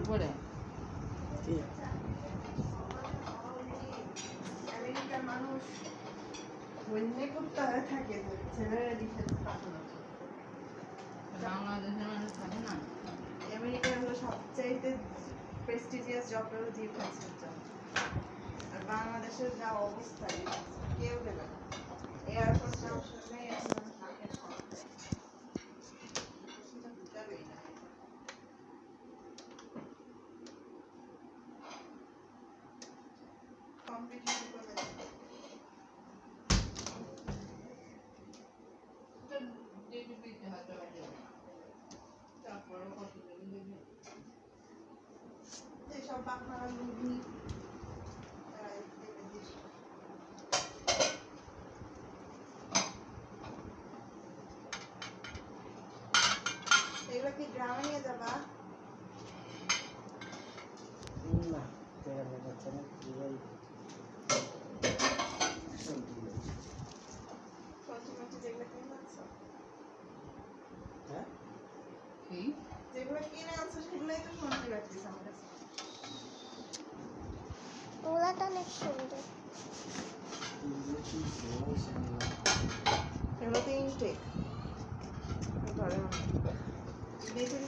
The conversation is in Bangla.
করে আমেরিকার মানুষ বন্যে করতে থাকে ছেলেরা ডিফেন্স পাঠানো বাংলাদেশের মানুষ থাকে না আমেরিকার হলো সবচাইতে প্রেস্টিজিয়াস জব হলো ডিফেন্সের জব আর বাংলাদেশের যা অবস্থা কেউ দেবে না এয়ারফোর্স যাওয়ার শুনলে এখন নাকের যাবেই না কম্পিটিশন করবে তারপরে কত যেসব আপনারা লুবি এগুলো কি গ্রামে নিয়ে যাবা না তেরা যাচ্ছে না জীবন কচুমচি যেগুলো কিনে আনছো হ্যাঁ কি যেগুলো কিনে আনছো সেগুলোই তো শুনতে লাগতেছে আমার কাছে ওলাটা অনেক সুন্দর এগুলো তো ইনটেক ঘরে বেশি